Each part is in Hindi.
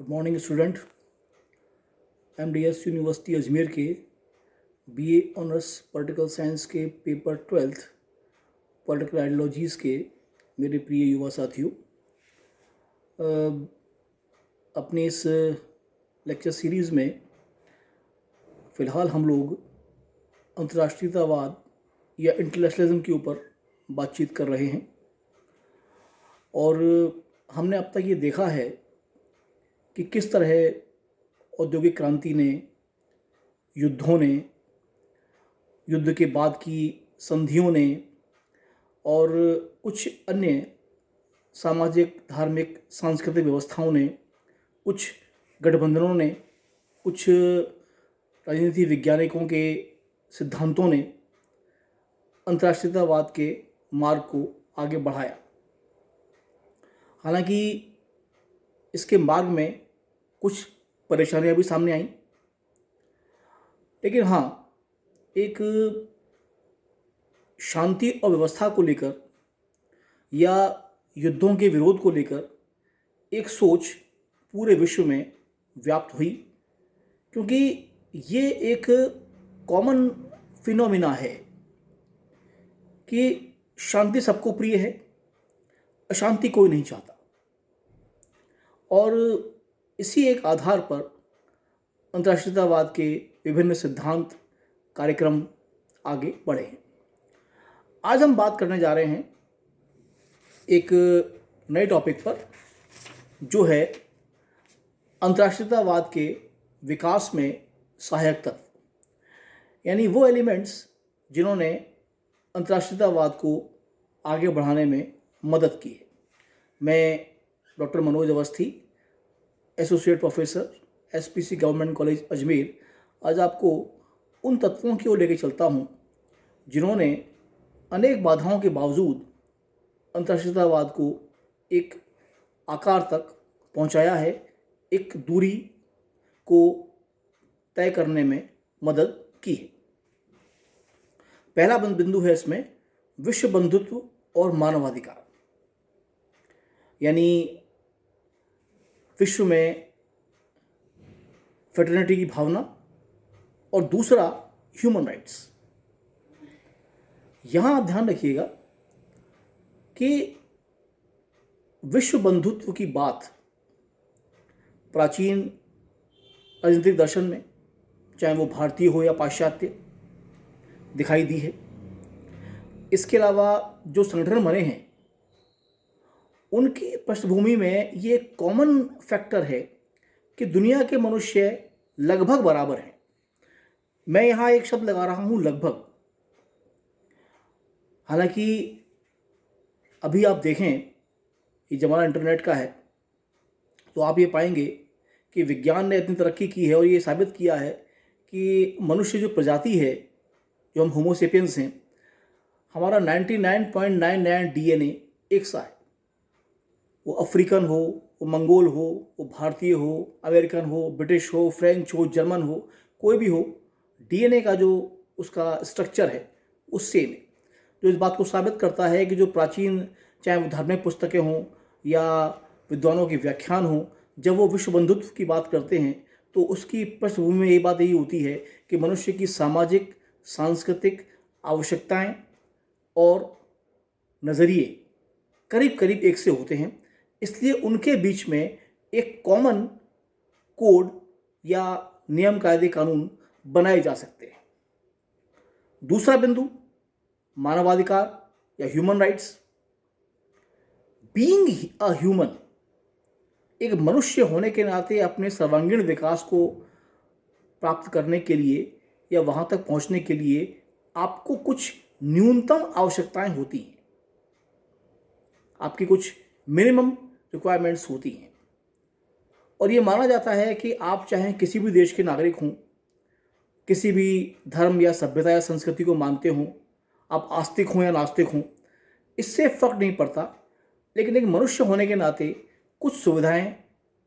Good morning student. MDS university Ajmer के बीए ऑनर्स पॉलिटिकल साइंस के पेपर 12th पॉलिटिकल आइडियोलॉजीज़ के मेरे प्रिय युवा साथियों, अपने इस लेक्चर सीरीज़ में फ़िलहाल हम लोग अंतर्राष्ट्रीयतावाद या इंटरनेशनलिज्म के ऊपर बातचीत कर रहे हैं। और हमने अब तक ये देखा है कि किस तरह औद्योगिक क्रांति ने, युद्धों ने, युद्ध के बाद की संधियों ने और कुछ अन्य सामाजिक, धार्मिक, सांस्कृतिक व्यवस्थाओं ने, कुछ गठबंधनों ने, कुछ राजनीति वैज्ञानिकों के सिद्धांतों ने अंतर्राष्ट्रीयतावाद के मार्ग को आगे बढ़ाया। हालांकि इसके मार्ग में कुछ परेशानियां भी सामने आईं, लेकिन हाँ, एक शांति और व्यवस्था को लेकर या युद्धों के विरोध को लेकर एक सोच पूरे विश्व में व्याप्त हुई, क्योंकि ये एक कॉमन फिनोमिना है कि शांति सबको प्रिय है, अशांति कोई नहीं चाहता। और इसी एक आधार पर अंतर्राष्ट्रीयतावाद के विभिन्न सिद्धांत, कार्यक्रम आगे बढ़े हैं। आज हम बात करने जा रहे हैं एक नए टॉपिक पर, जो है अंतर्राष्ट्रीयतावाद के विकास में सहायक तत्व, यानी वो एलिमेंट्स जिन्होंने अंतर्राष्ट्रीयतावाद को आगे बढ़ाने में मदद की है। मैं doctor Manoj Awasthi, associate professor, SPC government college Ajmer, आज आपको उन तत्वों की ओर लेकर चलता हूँ जिन्होंने अनेक बाधाओं के बावजूद अंतर्राष्ट्रीयतावाद को एक आकार तक पहुँचाया है, एक दूरी को तय करने में मदद की है। पहला बिंदु है इसमें विश्व बंधुत्व और मानवाधिकार, यानी विश्व में फ्रेटर्निटी की भावना, और दूसरा ह्यूमन राइट्स। यहाँ आप ध्यान रखिएगा कि विश्व बंधुत्व की बात प्राचीन राजनीतिक दर्शन में, चाहे वो भारतीय हो या पाश्चात्य, दिखाई दी है। इसके अलावा जो संगठन बने हैं उनकी पृष्ठभूमि में ये कॉमन फैक्टर है कि दुनिया के मनुष्य लगभग बराबर हैं। मैं यहाँ एक शब्द लगा रहा हूँ, लगभग। हालांकि अभी आप देखें, ये ज़माना इंटरनेट का है, तो आप ये पाएंगे कि विज्ञान ने इतनी तरक्की की है और ये साबित किया है कि मनुष्य जो प्रजाति है, जो हम होमोसेपियंस हैं, हमारा 99.99 डीएनए एक सा है। वो अफ्रीकन हो, वो मंगोल हो, वो भारतीय हो, अमेरिकन हो, ब्रिटिश हो, फ्रेंच हो, जर्मन हो, कोई भी हो, डीएनए का जो उसका स्ट्रक्चर है वो सेम है। जो इस बात को साबित करता है कि जो प्राचीन, चाहे वो धार्मिक पुस्तकें हों या विद्वानों के व्याख्यान हों, जब वो विश्व बंधुत्व की बात करते हैं तो उसकी पृष्ठभूमि में ये बात यही होती है कि मनुष्य की सामाजिक, सांस्कृतिक आवश्यकताएं और नज़रिए करीब करीब एक से होते हैं। इसलिए उनके बीच में एक कॉमन कोड या नियम, कायदे, कानून बनाए जा सकते हैं। दूसरा बिंदु मानवाधिकार या human rights. Being a human, एक मनुष्य होने के नाते अपने सर्वांगीण विकास को प्राप्त करने के लिए या वहाँ तक पहुँचने के लिए आपको कुछ न्यूनतम आवश्यकताएं होती हैं, आपकी कुछ मिनिमम रिक्वायरमेंट्स होती हैं। और ये माना जाता है कि आप चाहे किसी भी देश के नागरिक हों, किसी भी धर्म या सभ्यता या संस्कृति को मानते हों, आप आस्तिक हों या नास्तिक हों, इससे फ़र्क नहीं पड़ता। लेकिन एक मनुष्य होने के नाते कुछ सुविधाएं,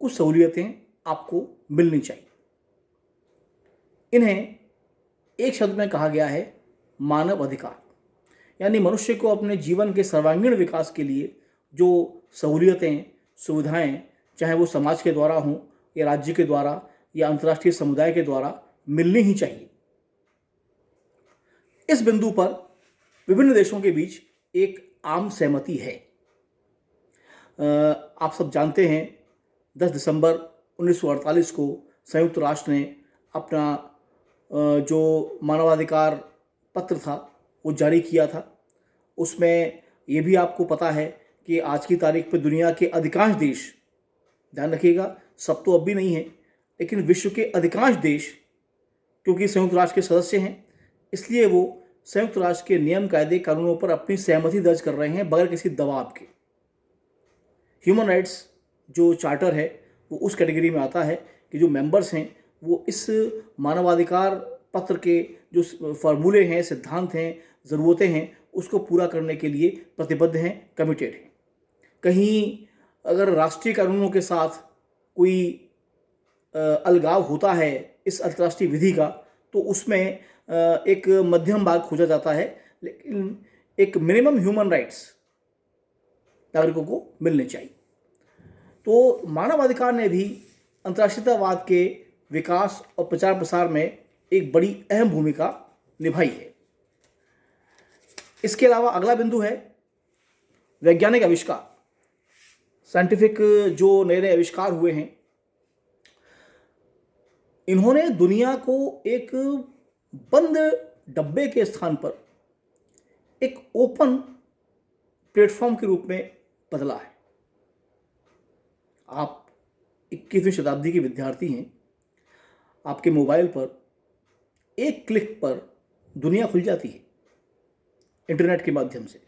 कुछ सहूलियतें आपको मिलनी चाहिए। इन्हें एक शब्द में कहा गया है मानव अधिकार, यानी मनुष्य को अपने जीवन के सर्वांगीण विकास के लिए जो सहूलियतें, सुविधाएं, चाहे वो समाज के द्वारा हों, या राज्य के द्वारा या अंतर्राष्ट्रीय समुदाय के द्वारा मिलनी ही चाहिए। इस बिंदु पर विभिन्न देशों के बीच एक आम सहमति है। आप सब जानते हैं 10 दिसंबर 1948 को संयुक्त राष्ट्र ने अपना जो मानवाधिकार पत्र था वो जारी किया था। उसमें ये भी आपको पता है कि आज की तारीख पर दुनिया के अधिकांश देश, ध्यान रखिएगा सब तो अब भी नहीं है, लेकिन विश्व के अधिकांश देश क्योंकि संयुक्त राष्ट्र के सदस्य हैं, इसलिए वो संयुक्त राष्ट्र के नियम कायदे कानूनों पर अपनी सहमति दर्ज कर रहे हैं बगैर किसी दबाव के। ह्यूमन राइट्स जो चार्टर है वो उस कैटेगरी में आता है कि जो मेंबर्स हैं वो इस मानवाधिकार पत्र के जो फार्मूले हैं, सिद्धांत हैं, ज़रूरतें हैं, उसको पूरा करने के लिए प्रतिबद्ध हैं, कमिटेड हैं। कहीं अगर राष्ट्रीय कानूनों के साथ कोई अलगाव होता है इस अंतर्राष्ट्रीय विधि का, तो उसमें एक मध्यम मार्ग खोजा जाता है, लेकिन एक मिनिमम ह्यूमन राइट्स नागरिकों को मिलने चाहिए। तो मानवाधिकार ने भी अंतर्राष्ट्रीयतावाद के विकास और प्रचार प्रसार में एक बड़ी अहम भूमिका निभाई है। इसके अलावा अगला बिंदु है वैज्ञानिक आविष्कार। साइंटिफिक जो नए नए आविष्कार हुए हैं, इन्होंने दुनिया को एक बंद डब्बे के स्थान पर एक ओपन प्लेटफॉर्म के रूप में बदला है। आप 21वीं शताब्दी के विद्यार्थी हैं, आपके मोबाइल पर एक क्लिक पर दुनिया खुल जाती है इंटरनेट के माध्यम से,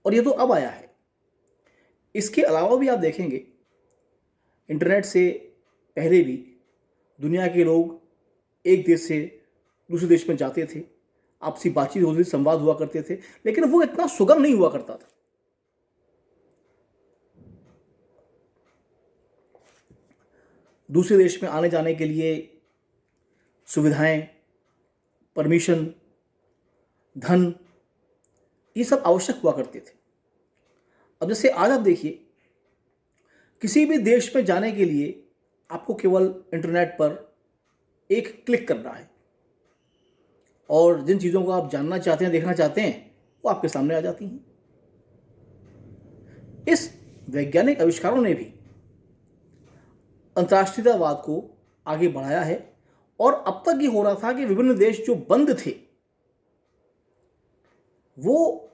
और ये तो अब आया है। इसके अलावा भी आप देखेंगे इंटरनेट से पहले भी दुनिया के लोग एक देश से दूसरे देश में जाते थे, आपसी बातचीत होती थी, संवाद हुआ करते थे, लेकिन वो इतना सुगम नहीं हुआ करता था। दूसरे देश में आने जाने के लिए सुविधाएं, परमिशन, धन, ये सब आवश्यक हुआ करते थे। अब जैसे आज आप देखिए, किसी भी देश में जाने के लिए आपको केवल इंटरनेट पर एक क्लिक करना है और जिन चीज़ों को आप जानना चाहते हैं, देखना चाहते हैं, वो आपके सामने आ जाती हैं। इस वैज्ञानिक आविष्कारों ने भी अंतर्राष्ट्रीयतावाद को आगे बढ़ाया है, और अब तक ये हो रहा था कि विभिन्न देश जो बंद थे वो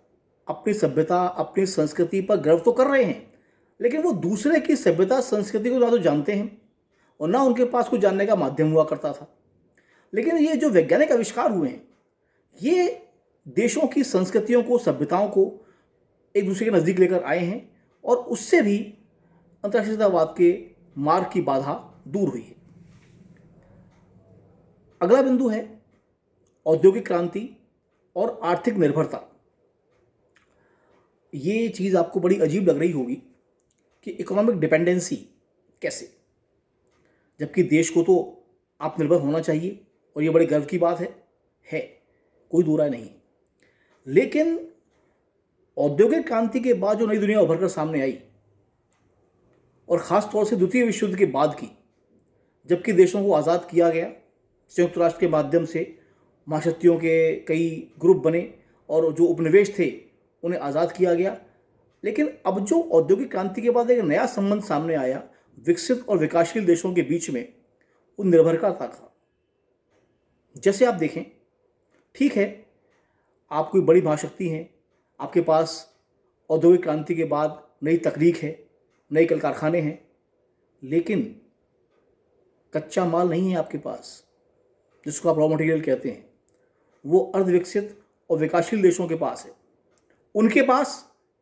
अपनी सभ्यता, अपनी संस्कृति पर गर्व तो कर रहे हैं, लेकिन वो दूसरे की सभ्यता, संस्कृति को ना तो जानते हैं और ना उनके पास कुछ जानने का माध्यम हुआ करता था। लेकिन ये जो वैज्ञानिक आविष्कार हुए हैं, ये देशों की संस्कृतियों को, सभ्यताओं को एक दूसरे के नज़दीक लेकर आए हैं, और उससे भी अंतर्राष्ट्रीयतावाद के मार्ग की बाधा दूर हुई है। अगला बिंदु है औद्योगिक क्रांति और आर्थिक निर्भरता। ये चीज़ आपको बड़ी अजीब लग रही होगी कि इकोनॉमिक डिपेंडेंसी कैसे, जबकि देश को तो आत्मनिर्भर होना चाहिए और ये बड़े गर्व की बात है, कोई दो राय नहीं। लेकिन औद्योगिक क्रांति के बाद जो नई दुनिया उभर कर सामने आई, और ख़ास तौर से द्वितीय विश्व युद्ध के बाद की, जबकि देशों को आज़ाद किया गया संयुक्त राष्ट्र के माध्यम से, महाशक्तियों के कई ग्रुप बने और जो उपनिवेश थे उन्हें आज़ाद किया गया, लेकिन अब जो औद्योगिक क्रांति के बाद एक नया संबंध सामने आया विकसित और विकासशील देशों के बीच में, वो निर्भरता था। जैसे आप देखें, ठीक है आप कोई बड़ी महाशक्ति हैं, आपके पास औद्योगिक क्रांति के बाद नई तकनीक है, नए कल कारखाने हैं, लेकिन कच्चा माल नहीं है आपके पास, जिसको आप रॉ मटेरियल कहते हैं। वो अर्धविकसित और विकासशील देशों के पास है। उनके पास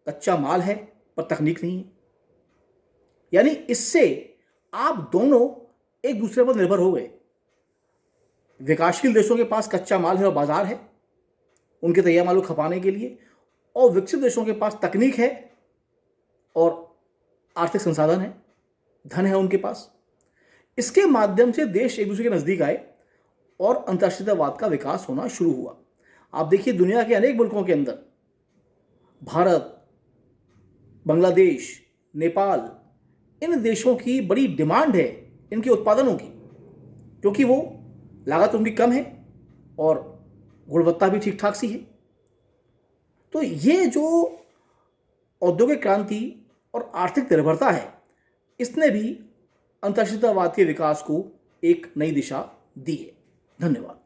कच्चा माल है पर तकनीक नहीं है। यानी इससे आप दोनों एक दूसरे पर निर्भर हो गए। विकासशील देशों के पास कच्चा माल है और बाजार है उनके तैयार माल को खपाने के लिए, और विकसित देशों के पास तकनीक है और आर्थिक संसाधन है, धन है उनके पास। इसके माध्यम से देश एक दूसरे के नज़दीक आए और अंतर्राष्ट्रीयतावाद का विकास होना शुरू हुआ। आप देखिए दुनिया के अनेक मुल्कों के अंदर, भारत, बांग्लादेश, नेपाल, इन देशों की बड़ी डिमांड है इनके उत्पादनों की, क्योंकि वो लागत उनकी कम है और गुणवत्ता भी ठीक ठाक सी है। तो ये जो औद्योगिक क्रांति और आर्थिक निर्भरता है, इसने भी अंतर्राष्ट्रीयतावाद के विकास को एक नई दिशा दी है। धन्यवाद।